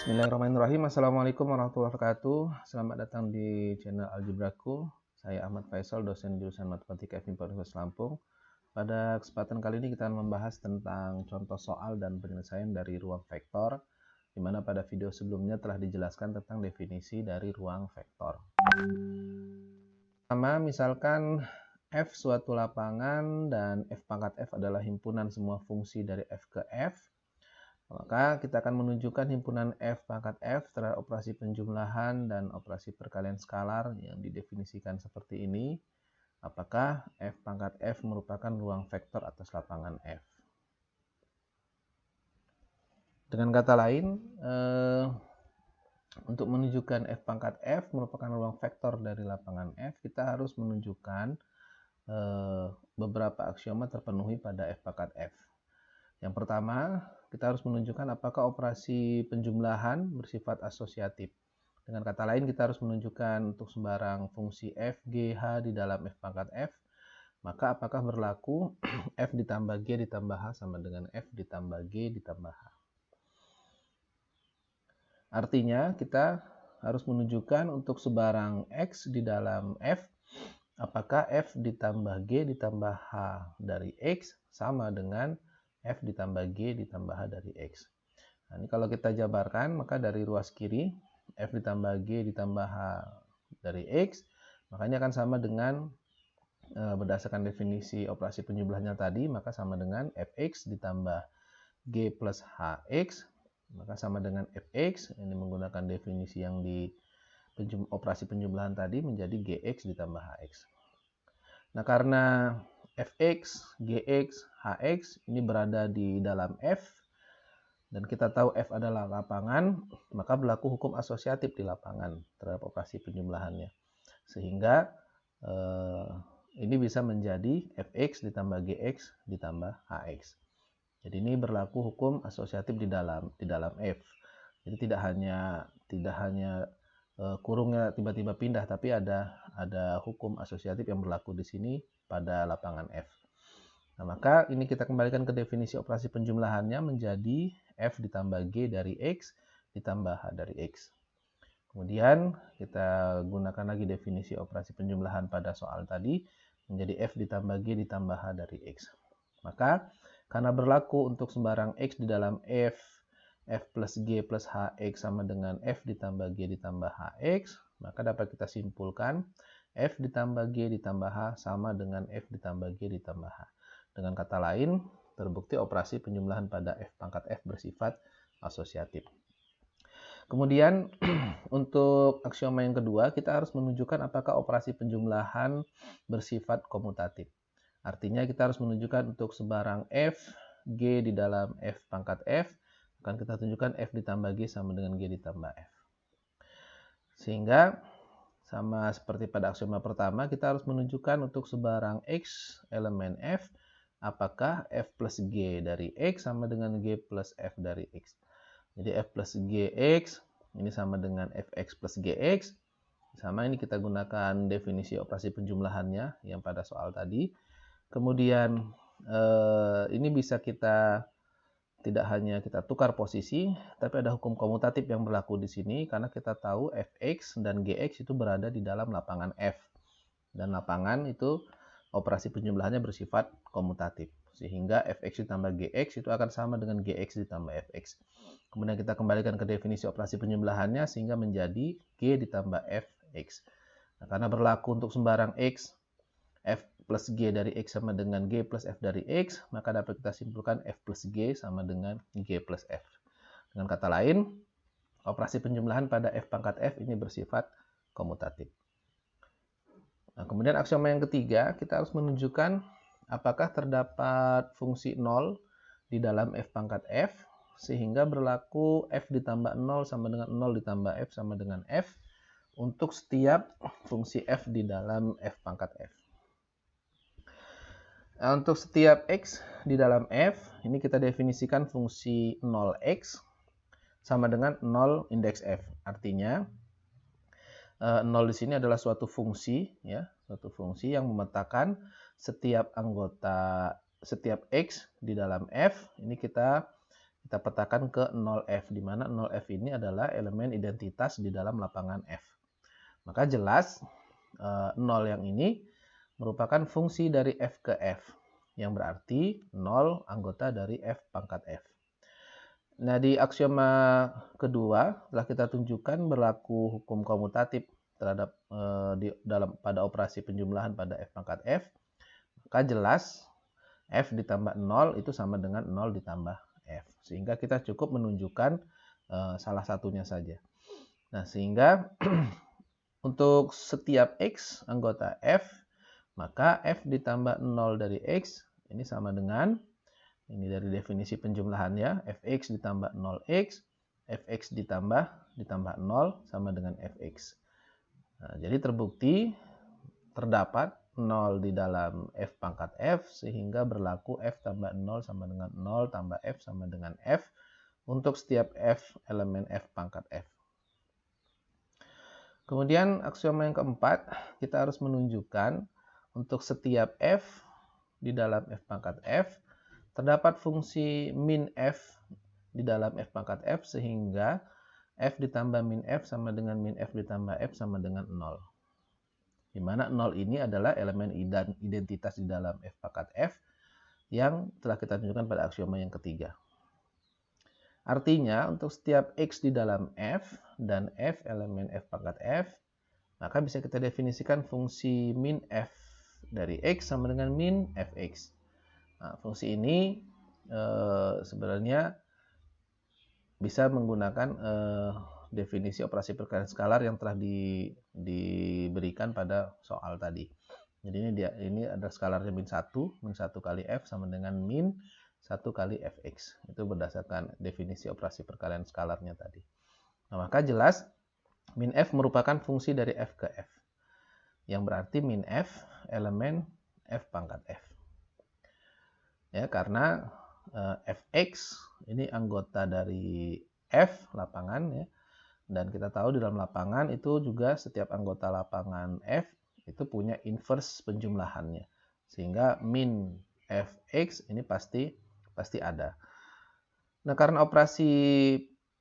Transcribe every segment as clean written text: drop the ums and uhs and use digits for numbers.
Bismillahirrahmanirrahim. Assalamualaikum warahmatullahi wabarakatuh. Selamat datang di channel Algebraku. Saya Ahmad Faisal, dosen jurusan Matematika FIMP Universitas Lampung. Pada kesempatan kali ini kita akan membahas tentang contoh soal dan penyelesaian dari ruang vektor, di mana pada video sebelumnya telah dijelaskan tentang definisi dari ruang vektor. Pertama, misalkan F suatu lapangan dan F pangkat F adalah himpunan semua fungsi dari F ke F. Maka kita akan menunjukkan himpunan F pangkat F terhadap operasi penjumlahan dan operasi perkalian skalar yang didefinisikan seperti ini. Apakah F pangkat F merupakan ruang vektor atas lapangan F? Dengan kata lain, untuk menunjukkan F pangkat F merupakan ruang vektor dari lapangan F, kita harus menunjukkan beberapa aksioma terpenuhi pada F pangkat F. Yang pertama, kita harus menunjukkan apakah operasi penjumlahan bersifat asosiatif. Dengan kata lain, kita harus menunjukkan untuk sembarang fungsi f, g, h di dalam f pangkat f, maka apakah berlaku f ditambah g ditambah h sama dengan f ditambah g ditambah h. Artinya, kita harus menunjukkan untuk sebarang x di dalam f, apakah f ditambah g ditambah h dari x sama dengan f ditambah g ditambah h dari x. Nah, ini kalau kita jabarkan, maka dari ruas kiri, f ditambah g ditambh h dari x, makanya akan sama dengan, berdasarkan definisi operasi penjumlahannya tadi, maka sama dengan fx ditambah g plus hx, maka sama dengan fx, ini menggunakan definisi yang di operasi penjumlahan tadi menjadi gx ditambah hx. Nah, karena fx, gx, hx ini berada di dalam f, dan kita tahu f adalah lapangan, maka berlaku hukum asosiatif di lapangan terhadap operasi penjumlahannya. Sehingga ini bisa menjadi fx ditambah gx ditambah hx. Jadi ini berlaku hukum asosiatif di dalam f. Jadi tidak hanya kurungnya tiba-tiba pindah, tapi ada hukum asosiatif yang berlaku di sini pada lapangan f. Nah, maka ini kita kembalikan ke definisi operasi penjumlahannya menjadi f ditambah g dari x ditambah h dari x. Kemudian kita gunakan lagi definisi operasi penjumlahan pada soal tadi menjadi f ditambah g ditambah h dari x. Maka karena berlaku untuk sembarang x di dalam f plus g plus hx sama dengan f ditambah g ditambh hx, maka dapat kita simpulkan f ditambah g ditambh h sama dengan f ditambah g ditambh h. Dengan kata lain, terbukti operasi penjumlahan pada f pangkat f bersifat asosiatif. Kemudian untuk aksioma yang kedua, kita harus menunjukkan apakah operasi penjumlahan bersifat komutatif. Artinya kita harus menunjukkan untuk sebarang f, g di dalam f pangkat f, akan kita tunjukkan f ditambah g sama dengan g ditambah f. Sehingga sama seperti pada aksioma pertama, kita harus menunjukkan untuk sebarang x elemen f, apakah f plus g dari x sama dengan g plus f dari x. Jadi f plus gx ini sama dengan fx plus gx. Sama ini kita gunakan definisi operasi penjumlahannya yang pada soal tadi. Kemudian ini bisa kita tidak hanya kita tukar posisi, tapi ada hukum komutatif yang berlaku di sini karena kita tahu fx dan gx itu berada di dalam lapangan f. Dan lapangan itu operasi penjumlahannya bersifat komutatif. Sehingga fx ditambah gx itu akan sama dengan gx ditambah fx. Kemudian kita kembalikan ke definisi operasi penjumlahannya sehingga menjadi g ditambah fx. Nah, karena berlaku untuk sembarang x, f plus g dari x sama dengan g plus f dari x, maka dapat kita simpulkan f plus g sama dengan g plus f. Dengan kata lain, operasi penjumlahan pada f pangkat f ini bersifat komutatif. Nah, kemudian aksioma yang ketiga, kita harus menunjukkan apakah terdapat fungsi 0 di dalam f pangkat f, sehingga berlaku f ditambah 0 sama dengan 0 ditambah f sama dengan f untuk setiap fungsi f di dalam f pangkat f. Nah, untuk setiap x di dalam f, ini kita definisikan fungsi 0x sama dengan 0 indeks f. Artinya 0 di sini adalah suatu fungsi, ya, suatu fungsi yang memetakan setiap anggota, setiap x di dalam f. Ini kita kita petakan ke 0F, di mana 0F ini adalah elemen identitas di dalam lapangan F. Maka jelas 0 yang ini merupakan fungsi dari F ke F, yang berarti 0 anggota dari F pangkat F. Nah, di aksioma kedua telah kita tunjukkan berlaku hukum komutatif terhadap pada operasi penjumlahan pada F pangkat F. Maka jelas F ditambah 0 itu sama dengan 0 ditambah F. Sehingga kita cukup menunjukkan salah satunya saja. Nah, sehingga untuk setiap X anggota F, maka F ditambah 0 dari X ini sama dengan, ini dari definisi penjumlahannya, Fx ditambah 0x, Fx ditambah 0 sama dengan Fx. Nah, jadi terbukti terdapat 0 di dalam F pangkat F, sehingga berlaku F tambah 0 sama dengan 0 tambah F sama dengan F untuk setiap F elemen F pangkat F. Kemudian aksioma yang keempat, kita harus menunjukkan untuk setiap F di dalam F pangkat F, terdapat fungsi min F di dalam F pangkat F, sehingga F ditambah min F sama dengan min F ditambah F sama dengan 0. Di mana 0 ini adalah elemen identitas di dalam F pangkat F yang telah kita tunjukkan pada aksioma yang ketiga. Artinya, untuk setiap X di dalam F dan F elemen F pangkat F, maka bisa kita definisikan fungsi min F dari X sama dengan min Fx. Nah, fungsi ini sebenarnya bisa menggunakan definisi operasi perkalian skalar yang telah diberikan pada soal tadi. Jadi ini ada skalarnya min 1 kali F sama dengan min 1 kali Fx. Itu berdasarkan definisi operasi perkalian skalarnya tadi. Nah, maka jelas min F merupakan fungsi dari F ke F, yang berarti min F elemen F pangkat F. Ya, karena Fx ini anggota dari F lapangan, ya, dan kita tahu di dalam lapangan itu juga setiap anggota lapangan F itu punya inverse penjumlahannya, sehingga min Fx ini pasti ada. Nah, karena operasi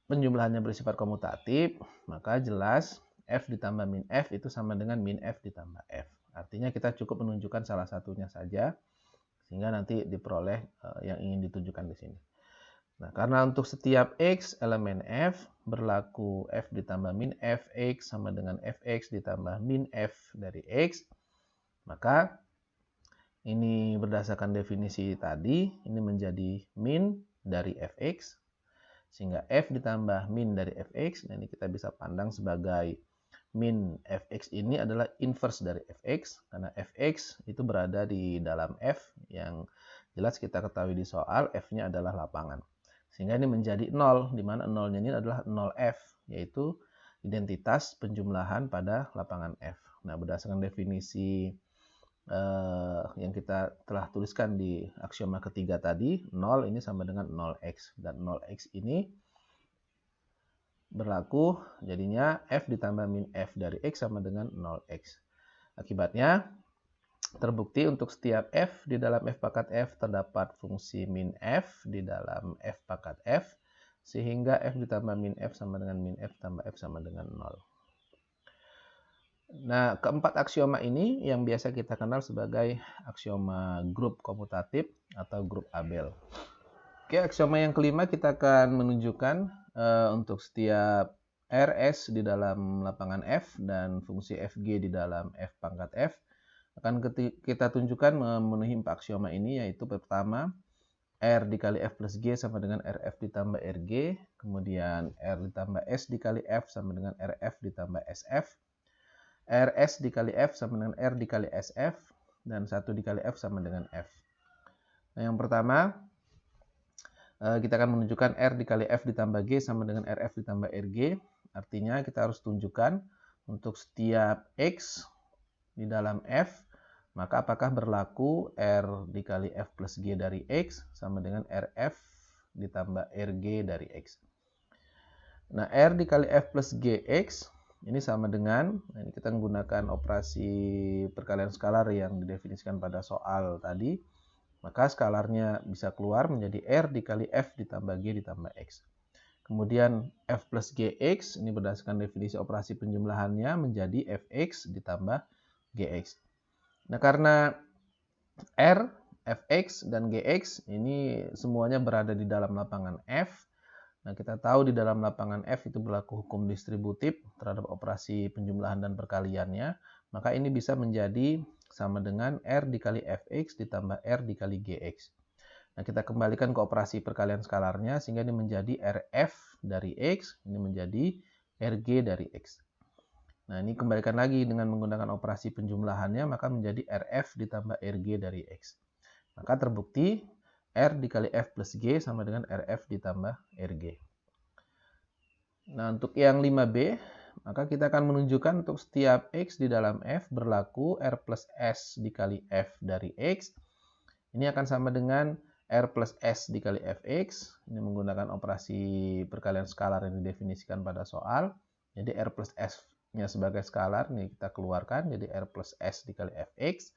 penjumlahannya bersifat komutatif, maka jelas F ditambah min F itu sama dengan min F ditambah F. Artinya kita cukup menunjukkan salah satunya saja, sehingga nanti diperoleh yang ingin ditunjukkan di sini. Nah, karena untuk setiap X elemen F berlaku F ditambah min Fx sama dengan Fx ditambah min F dari X, maka ini berdasarkan definisi tadi, ini menjadi min dari Fx, sehingga F ditambah min dari Fx, nah ini kita bisa pandang sebagai min Fx ini adalah inverse dari Fx, karena Fx itu berada di dalam F, yang jelas kita ketahui di soal F-nya adalah lapangan. Sehingga ini menjadi 0, di mana 0-nya ini adalah 0F, yaitu identitas penjumlahan pada lapangan F. Nah, berdasarkan definisi yang kita telah tuliskan di aksioma ketiga tadi, 0 ini sama dengan 0x, dan 0x ini berlaku jadinya F ditambah min F dari X sama dengan 0x. Akibatnya terbukti untuk setiap F di dalam F pangkat F terdapat fungsi min F di dalam F pangkat F, sehingga F ditambah min F sama dengan min F tambah F sama dengan 0. Nah, keempat aksioma ini yang biasa kita kenal sebagai aksioma grup komutatif atau grup Abel. Oke, aksioma yang kelima kita akan menunjukkan untuk setiap Rs di dalam lapangan F dan fungsi Fg di dalam F pangkat F akan kita tunjukkan memenuhi empat aksioma ini, yaitu pertama R dikali F plus G sama dengan Rf ditambah Rg, kemudian R ditambah S dikali F sama dengan Rf ditambah Sf, Rs dikali F sama dengan R dikali Sf, dan 1 dikali F sama dengan F. Nah, yang pertama kita akan menunjukkan R dikali F ditambah G sama dengan Rf ditambah Rg. Artinya kita harus tunjukkan untuk setiap X di dalam F, maka apakah berlaku R dikali F plus G dari X sama dengan Rf ditambah Rg dari X. Nah, R dikali F plus Gx ini sama dengan, ini kita menggunakan operasi perkalian skalar yang didefinisikan pada soal tadi, Maka skalarnya bisa keluar menjadi R dikali F ditambah G ditambah X. Kemudian F plus Gx, ini berdasarkan definisi operasi penjumlahannya menjadi Fx ditambah Gx. Nah, karena R, Fx, dan Gx ini semuanya berada di dalam lapangan F. Nah, kita tahu di dalam lapangan F itu berlaku hukum distributif terhadap operasi penjumlahan dan perkaliannya. Maka ini bisa menjadi sama dengan R dikali Fx ditambah R dikali Gx. Nah, kita kembalikan ke operasi perkalian skalarnya sehingga ini menjadi Rf dari X, ini menjadi Rg dari X. Nah, ini kembalikan lagi dengan menggunakan operasi penjumlahannya, maka menjadi Rf ditambah Rg dari X. Maka terbukti R dikali F plus G sama dengan Rf ditambah Rg. Nah, untuk yang 5B, maka kita akan menunjukkan untuk setiap X di dalam F berlaku R plus S dikali F dari X. Ini akan sama dengan R plus S dikali Fx. Ini menggunakan operasi perkalian skalar yang didefinisikan pada soal. Jadi R plus S-nya sebagai skalar, ini kita keluarkan. Jadi R plus S dikali Fx.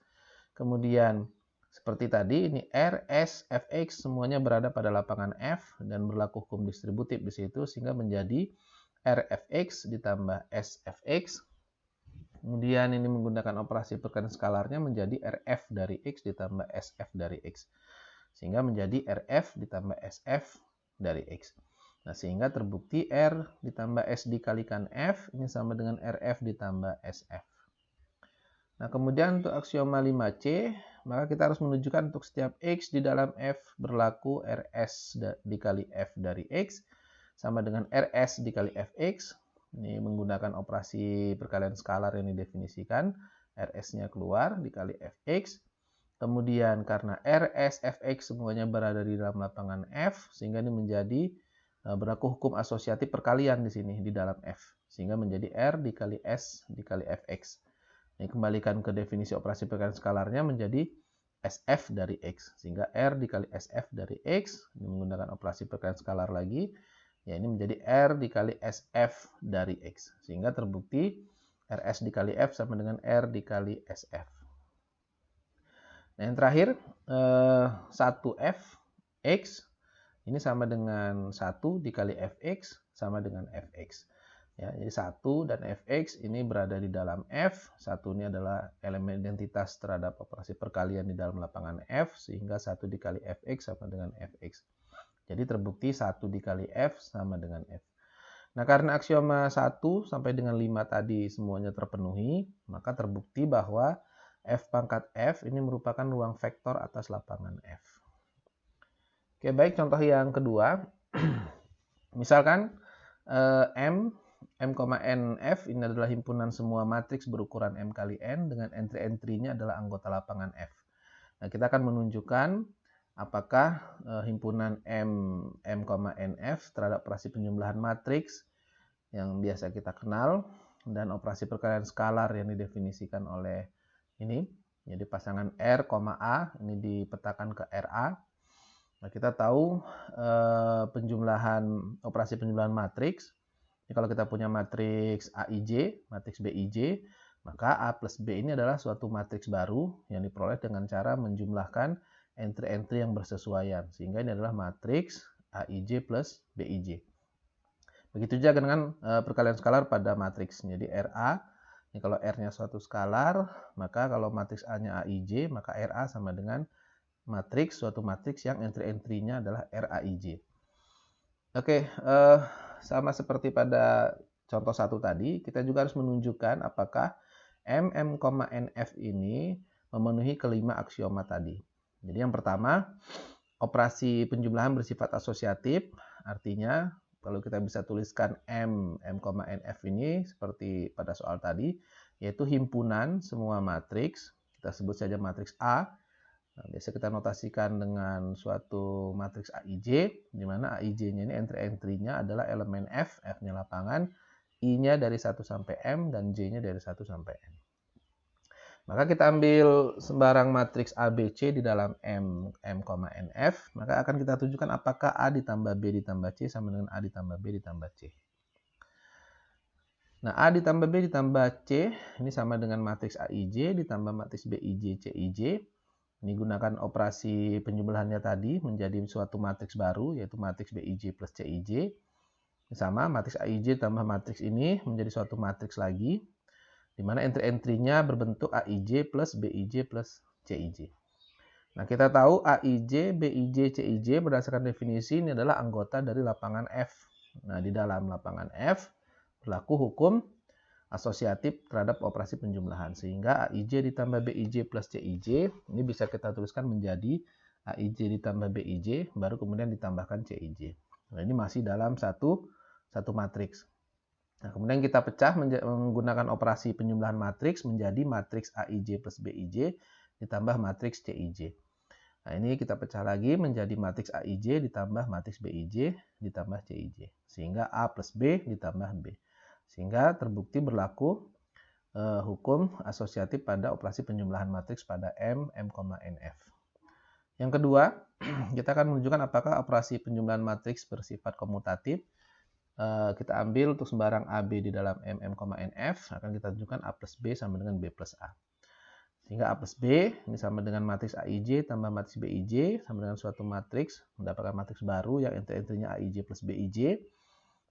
Kemudian seperti tadi, ini R, S, Fx semuanya berada pada lapangan F dan berlaku hukum distributif di situ sehingga menjadi Rfx ditambah Sfx. Kemudian ini menggunakan operasi perkalian skalarnya menjadi Rf dari X ditambah Sf dari X. Sehingga menjadi Rf ditambah Sf dari X. Nah, sehingga terbukti R ditambah S dikalikan F, ini sama dengan Rf ditambah Sf. Nah, kemudian untuk aksioma 5C, maka kita harus menunjukkan untuk setiap X di dalam F berlaku Rs dikali F dari X, sama dengan Rs dikali Fx. Ini menggunakan operasi perkalian skalar yang didefinisikan. Rs-nya keluar dikali Fx. Kemudian karena Rs, Fx semuanya berada di dalam lapangan F, sehingga ini menjadi berlaku hukum asosiatif perkalian di sini di dalam F. Sehingga menjadi R dikali S dikali Fx. Ini kembalikan ke definisi operasi perkalian skalarnya menjadi Sf dari X. Sehingga R dikali Sf dari X, ini menggunakan operasi perkalian skalar lagi, ya ini menjadi R dikali Sf dari X. Sehingga terbukti Rs dikali F sama dengan R dikali Sf. Nah, yang terakhir 1f X ini sama dengan 1 dikali Fx sama dengan Fx. Ya, jadi 1 dan Fx ini berada di dalam F. 1 ini adalah elemen identitas terhadap operasi perkalian di dalam lapangan F, sehingga 1 dikali Fx sama dengan Fx. Jadi terbukti 1 dikali F sama dengan F. Nah, karena aksioma 1 sampai dengan 5 tadi semuanya terpenuhi, maka terbukti bahwa F pangkat F ini merupakan ruang vektor atas lapangan F. Oke, baik, contoh yang kedua. Misalkan M n F ini adalah himpunan semua matriks berukuran M kali N dengan entry-entry-nya adalah anggota lapangan F. Nah, kita akan menunjukkan apakah himpunan M n F terhadap operasi penjumlahan matriks yang biasa kita kenal dan operasi perkalian skalar yang didefinisikan oleh ini. Jadi pasangan R, A ini dipetakan ke RA. Nah, kita tahu operasi penjumlahan matriks. Ini kalau kita punya matriks AIJ, matriks BIJ, maka A plus B ini adalah suatu matriks baru yang diperoleh dengan cara menjumlahkan entry-entry yang bersesuaian. Sehingga ini adalah matriks AIJ plus BIJ. Begitu juga dengan perkalian skalar pada matriks. Jadi RA, ini kalau R-nya suatu skalar, maka kalau matriks A-nya AIJ, maka RA sama dengan suatu matriks yang entry-entry-nya adalah RAIJ. Oke, sama seperti pada contoh 1 tadi, kita juga harus menunjukkan apakah NF ini memenuhi kelima aksioma tadi. Jadi yang pertama, operasi penjumlahan bersifat asosiatif, artinya kalau kita bisa tuliskan NF ini seperti pada soal tadi, yaitu himpunan semua matriks, kita sebut saja matriks A. Nah, biasa kita notasikan dengan suatu matriks AIJ, di mana AIJ-nya ini entry-entry-nya adalah elemen F, F-nya lapangan, I-nya dari 1 sampai M, dan J-nya dari 1 sampai N. Maka kita ambil sembarang matriks ABC di dalam NF, maka akan kita tunjukkan apakah A ditambah B ditambah C sama dengan A ditambah B ditambah C. Nah, A ditambah B ditambah C ini sama dengan matriks AIJ ditambah matriks BIJ, CIJ. Ini gunakan operasi penjumlahannya tadi menjadi suatu matriks baru, yaitu matriks BIJ plus CIJ. Sama, matriks AIJ tambah matriks ini menjadi suatu matriks lagi, di mana entry-entry-nya berbentuk AIJ plus BIJ plus CIJ. Nah, kita tahu AIJ, BIJ, CIJ berdasarkan definisi ini adalah anggota dari lapangan F. Nah, di dalam lapangan F berlaku hukum asosiatif terhadap operasi penjumlahan. Sehingga AIJ ditambah BIJ plus CIJ, ini bisa kita tuliskan menjadi AIJ ditambah BIJ, baru kemudian ditambahkan CIJ. Nah, ini masih dalam satu matriks. Nah, kemudian kita pecah menggunakan operasi penjumlahan matriks menjadi matriks AIJ plus BIJ ditambah matriks CIJ. Nah, ini kita pecah lagi menjadi matriks AIJ ditambah matriks BIJ ditambah CIJ. Sehingga A plus B ditambah B. Sehingga terbukti berlaku hukum asosiatif pada operasi penjumlahan matriks pada M, NF. Yang kedua, kita akan menunjukkan apakah operasi penjumlahan matriks bersifat komutatif. Kita ambil untuk sembarang AB di dalam M, NF, akan kita tunjukkan A plus B sama dengan B plus A. Sehingga A plus B ini sama dengan matriks AIJ tambah matriks BIJ sama dengan suatu matriks, mendapatkan matriks baru yang entry-entry-nya AIJ plus BIJ.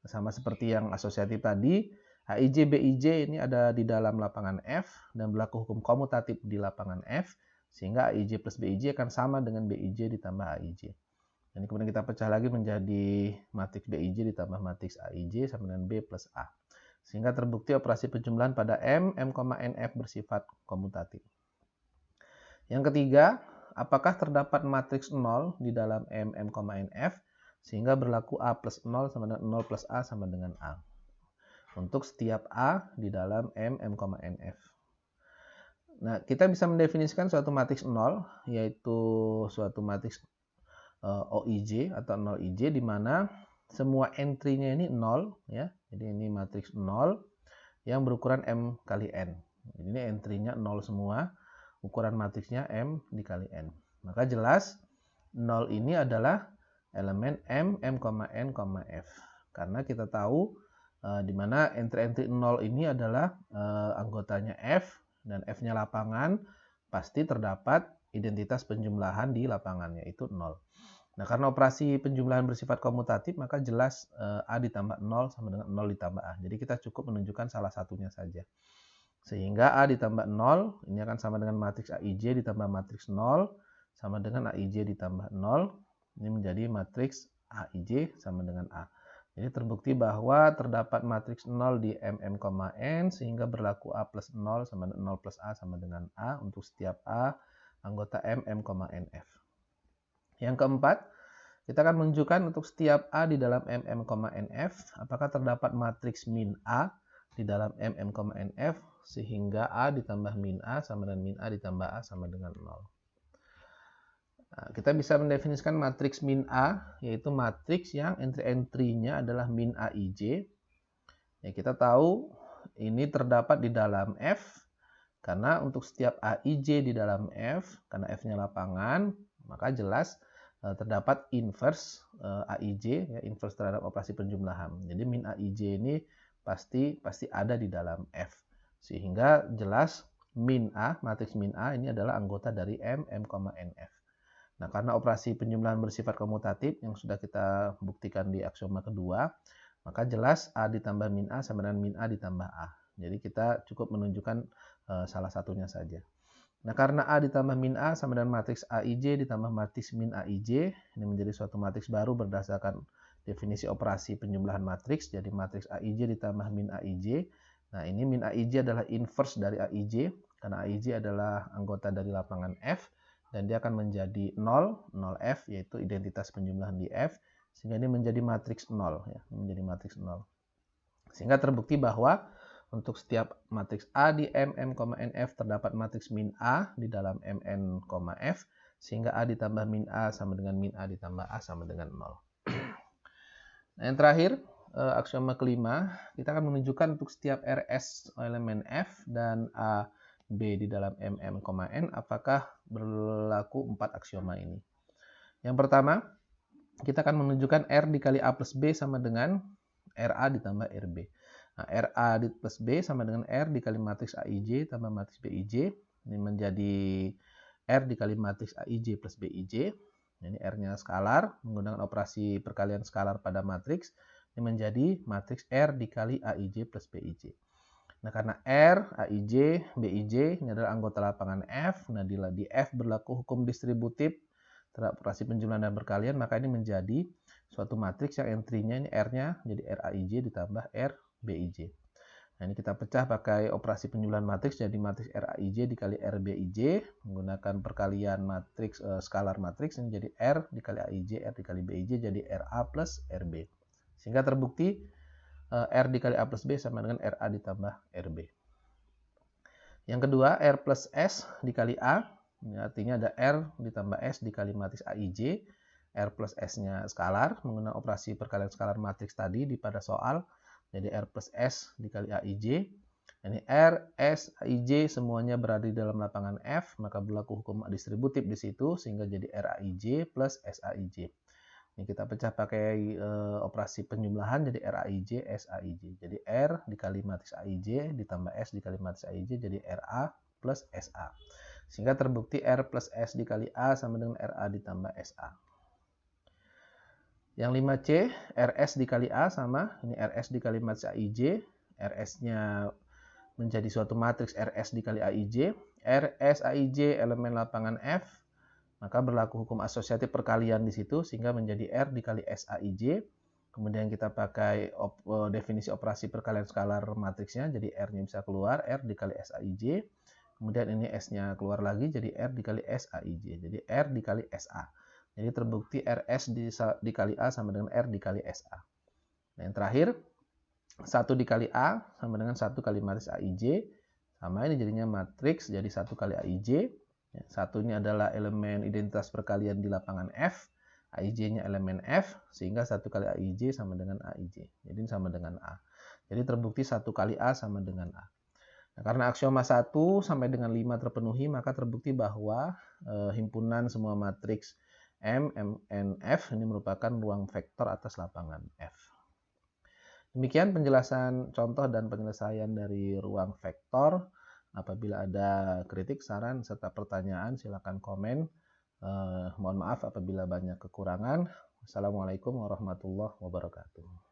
Sama seperti yang asosiatif tadi, AIJ, BIJ ini ada di dalam lapangan F dan berlaku hukum komutatif di lapangan F, sehingga AIJ plus BIJ akan sama dengan BIJ ditambah AIJ. Dan kemudian kita pecah lagi menjadi matriks BIJ ditambah matriks AIJ sama dengan B plus A. Sehingga terbukti operasi penjumlahan pada M, NF bersifat komutatif. Yang ketiga, apakah terdapat matriks 0 di dalam M, NF sehingga berlaku A plus 0 sama dengan 0 plus A sama dengan A. Untuk setiap A di dalam M, NF. Nah, kita bisa mendefinisikan suatu matriks 0, yaitu suatu matriks OIJ atau 0IJ, di mana semua entry-nya ini 0, ya. Jadi ini matriks 0 yang berukuran M kali N. Jadi ini entry-nya 0 semua, ukuran matriksnya M dikali N. Maka jelas 0 ini adalah elemen M, N, F. Karena kita tahu di mana entry-entry 0 ini adalah anggotanya F, dan F-nya lapangan, pasti terdapat identitas penjumlahan di lapangannya, yaitu 0. Nah, karena operasi penjumlahan bersifat komutatif, maka jelas A ditambah 0 sama dengan 0 ditambah A. Jadi kita cukup menunjukkan salah satunya saja. Sehingga A ditambah 0, ini akan sama dengan matriks AIJ ditambah matriks 0, sama dengan AIJ ditambah 0. Ini menjadi matriks AIJ sama dengan A. Jadi terbukti bahwa terdapat matriks 0 di M, N, sehingga berlaku A plus 0 sama dengan 0 plus A sama dengan A untuk setiap A anggota M, NF. Yang keempat, kita akan menunjukkan untuk setiap A di dalam M, NF, apakah terdapat matriks min A di dalam M, NF, sehingga A ditambah min A sama dengan min A ditambah A sama dengan 0. Nah, kita bisa mendefinisikan matriks min A, yaitu matriks yang entry-entry-nya adalah min AIJ. Ya, kita tahu ini terdapat di dalam F, karena untuk setiap AIJ di dalam F, karena F-nya lapangan, maka jelas terdapat inverse AIJ, ya, inverse terhadap operasi penjumlahan. Jadi min AIJ ini pasti ada di dalam F. Sehingga jelas min A, matriks min A ini adalah anggota dari M, NF. Nah, karena operasi penjumlahan bersifat komutatif yang sudah kita buktikan di aksioma kedua, maka jelas A ditambah min A sama dengan min A ditambah A. Jadi kita cukup menunjukkan salah satunya saja. Nah, karena A ditambah min A sama dengan matriks AIJ ditambah matriks min AIJ, ini menjadi suatu matriks baru berdasarkan definisi operasi penjumlahan matriks, jadi matriks AIJ ditambah min AIJ. Nah, ini min AIJ adalah inverse dari AIJ, karena AIJ adalah anggota dari lapangan F, dan dia akan menjadi 0 F, yaitu identitas penjumlahan di F, sehingga ini menjadi matriks 0, ya, menjadi matriks 0. Sehingga terbukti bahwa untuk setiap matriks A di M, NF terdapat matriks min A di dalam M, N, F, sehingga A ditambah min A sama dengan min A ditambah A sama dengan 0. Nah, yang terakhir, aksioma kelima, kita akan menunjukkan untuk setiap RS elemen F dan A, B di dalam M, N, apakah berlaku 4 aksioma ini. Yang pertama, kita akan menunjukkan R dikali A plus B sama dengan RA ditambah RB. Nah, RA plus B sama dengan R dikali matriks AIJ tambah matriks BIJ. Ini menjadi R dikali matriks AIJ plus BIJ. Ini R-nya skalar, menggunakan operasi perkalian skalar pada matriks, ini menjadi matriks R dikali AIJ plus BIJ. Nah, karena R, AIJ, BIJ ini adalah anggota lapangan F, nah di F berlaku hukum distributif terhadap operasi penjumlahan dan perkalian, maka ini menjadi suatu matriks yang entry-nya ini R-nya jadi R AIJ ditambah R BIJ. Nah, ini kita pecah pakai operasi penjumlahan matriks jadi matriks R AIJ dikali R BIJ menggunakan perkalian matriks skalar matriks ini jadi R dikali AIJ R dikali BIJ jadi RA plus RB. Sehingga terbukti R dikali A plus B sama dengan RA ditambah RB. Yang kedua, R plus S dikali A. Ini artinya ada R ditambah S dikali matriks AIJ. R plus S-nya skalar, menggunakan operasi perkalian skalar matriks tadi di pada soal. Jadi R plus S dikali AIJ. Ini R, S, AIJ semuanya berada di dalam lapangan F, maka berlaku hukum distributif di situ, sehingga jadi R AIJ plus S AIJ. Ini kita pecah pakai operasi penjumlahan jadi R AIJ S AIJ. Jadi R dikali matriks AIJ ditambah S dikali matriks AIJ jadi RA plus SA. Sehingga terbukti R plus S dikali A sama dengan RA ditambah SA. Yang 5C, RS dikali A sama, ini RS dikali matriks AIJ, RS-nya menjadi suatu matriks RS dikali AIJ, RS AIJ elemen lapangan F, maka berlaku hukum asosiatif perkalian di situ sehingga menjadi R dikali S AIJ. Kemudian kita pakai definisi operasi perkalian skalar matriksnya, jadi R-nya bisa keluar, R dikali S AIJ. Kemudian ini S-nya keluar lagi, jadi R dikali S AIJ, jadi R dikali SA. Jadi terbukti RS dikali A sama dengan R dikali SA. Nah, yang terakhir, 1 dikali A sama dengan 1 kali matriks AIJ. Sama ini jadinya matriks jadi 1 kali AIJ. Satunya adalah elemen identitas perkalian di lapangan F. AIJ-nya elemen F. Sehingga 1 kali AIJ sama dengan AIJ. Jadi ini sama dengan A. Jadi terbukti 1 kali A sama dengan A. Nah, karena aksioma 1 sampai dengan 5 terpenuhi, maka terbukti bahwa himpunan semua matriks M, N, F ini merupakan ruang vektor atas lapangan F. Demikian penjelasan contoh dan penyelesaian dari ruang vektor. Apabila ada kritik, saran, serta pertanyaan, silakan komen. Mohon maaf apabila banyak kekurangan. Wassalamualaikum warahmatullahi wabarakatuh.